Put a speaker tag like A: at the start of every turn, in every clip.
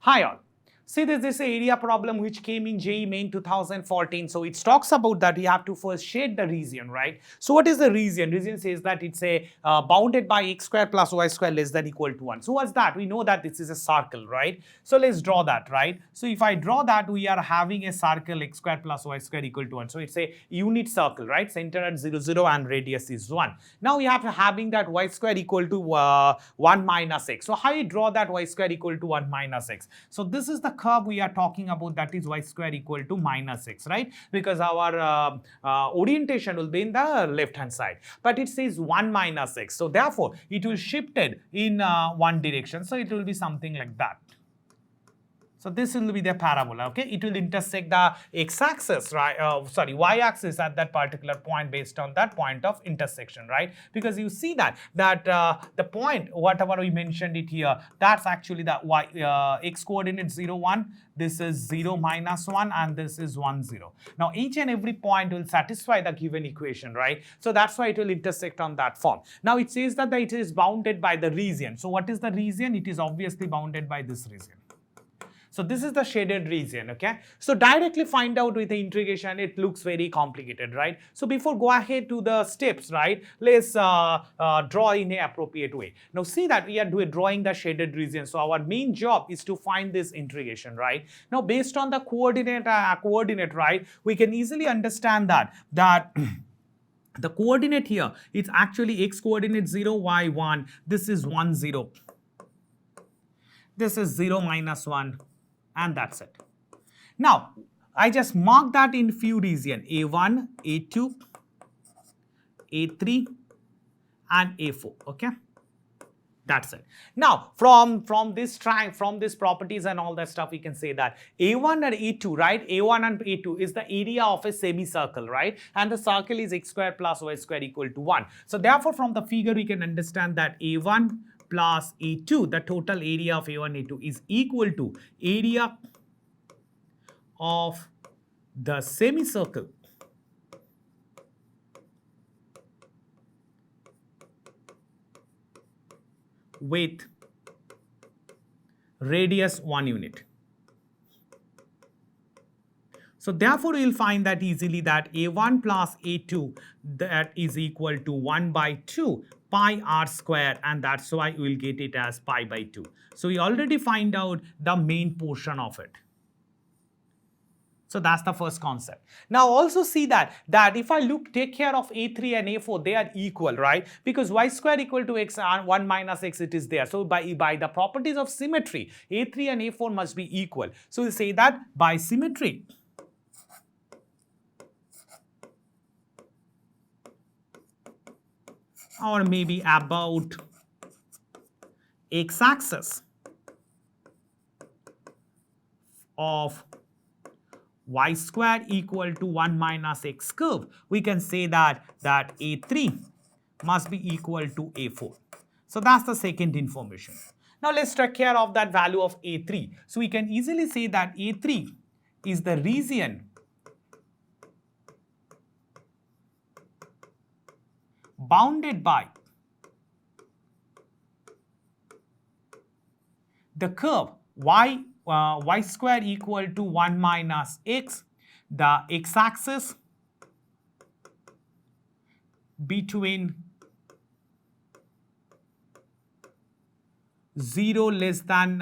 A: Hi all. See, this area problem which came in JEE Main 2014. So it talks about that you have to first shade the region, right? So what is the region? Region says that it's a bounded by x square plus y square less than equal to 1. So what's that? We know that this is a circle, right? So let's draw that, right? So if I draw that, we are having a circle x square plus y square equal to 1. So it's a unit circle, right? Center at 0, 0 and radius is 1. Now we have having that y square equal to 1 minus x. So how you draw that y square equal to 1 minus x? So this is the curve we are talking about, that is y square equal to minus x, right? Because our orientation will be in the left hand side, but it says 1 minus x, so therefore it will shifted in one direction, so it will be something like that. So this will be the parabola, okay? It will intersect the x-axis, right? Y-axis at that particular point based on that point of intersection, right? Because you see that the point, whatever we mentioned it here, that's actually the x coordinate 0, 1. This is 0, minus 1, and this is 1, 0. Now each and every point will satisfy the given equation, right? So that's why it will intersect on that form. Now it says that it is bounded by the region. So what is the region? It is obviously bounded by this region. So this is the shaded region, okay? So directly find out with the integration, it looks very complicated, right? So before go ahead to the steps, right, let's draw in an appropriate way. Now see that we are drawing the shaded region. So our main job is to find this integration, right? Now based on the coordinate, right, we can easily understand that the coordinate here is actually x coordinate 0, y 1. This is 1, 0. This is 0, minus 1. And that's it. Now, I just mark that in few region, A1, A2, A3, and A4, okay? That's it. Now, from this triangle, from these properties and all that stuff, we can say that A1 and A2, right? A1 and A2 is the area of a semicircle, right? And the circle is x square plus y square equal to 1. So therefore, from the figure, we can understand that A1 plus A2, the total area of A1, A2 is equal to area of the semicircle with radius 1 unit. So therefore, we will find that easily that A1 plus A2 that is equal to 1 by 2 pi r square, and that's why we will get it as pi by 2. So we already find out the main portion of it. So that's the first concept. Now also see that if I take care of A3 and A4, they are equal, right? Because y square equal to x and 1 minus x, it is there. So by the properties of symmetry, A3 and A4 must be equal. So we say that by symmetry, or maybe about x-axis of y square equal to 1 minus x curve, we can say that A3 must be equal to A4. So that's the second information. Now let's take care of that value of A3. So we can easily say that A3 is the region bounded by the curve y square equal to 1 minus x, the x-axis between 0 less than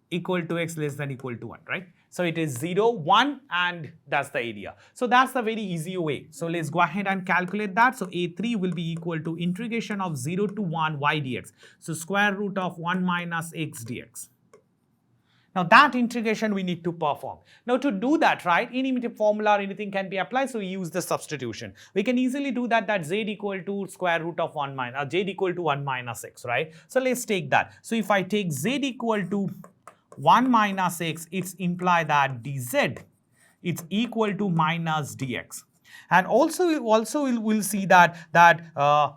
A: equal to x less than equal to 1, right? So it is 0, 1, and that's the area. So that's the very easy way. So let's go ahead and calculate that. So A3 will be equal to integration of 0 to 1 y dx. So square root of 1 minus x dx. Now that integration we need to perform. Now to do that, right, any formula or anything can be applied, so we use the substitution. We can easily do that z equal to square root of 1 minus, z equal to 1 minus x, right? So let's take that. So if I take z equal to 1 minus x, it's imply that dz it's equal to minus dx. And also we'll see that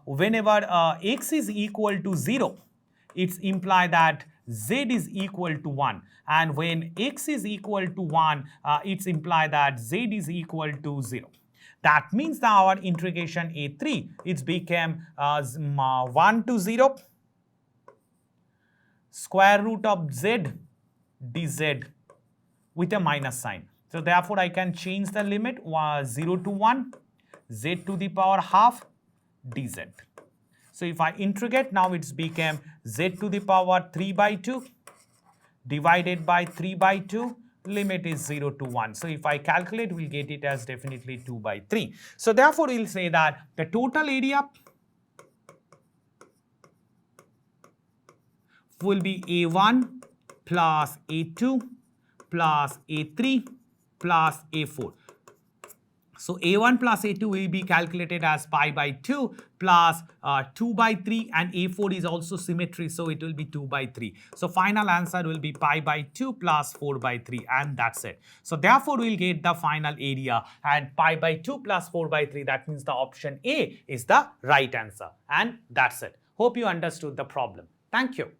A: whenever x is equal to 0, it's imply that z is equal to 1, and when x is equal to 1, it's imply that z is equal to 0. That means that our integration A3, it's became 1 to 0. square root of z dz with a minus sign. So therefore, I can change the limit 0 to 1, z to the power half dz. So if I integrate, now it's become z to the power 3 by 2 divided by 3 by 2, limit is 0 to 1. So if I calculate, we'll get it as definitely 2 by 3. So therefore, we'll say that the total area will be A1 plus A2 plus A3 plus A4. So A1 plus A2 will be calculated as pi by 2 plus 2 by 3, and A4 is also symmetry, so it will be 2 by 3. So final answer will be pi by 2 plus 4 by 3, and that's it. So therefore, we'll get the final area, and pi by 2 plus 4 by 3, that means the option A is the right answer, and that's it. Hope you understood the problem. Thank you.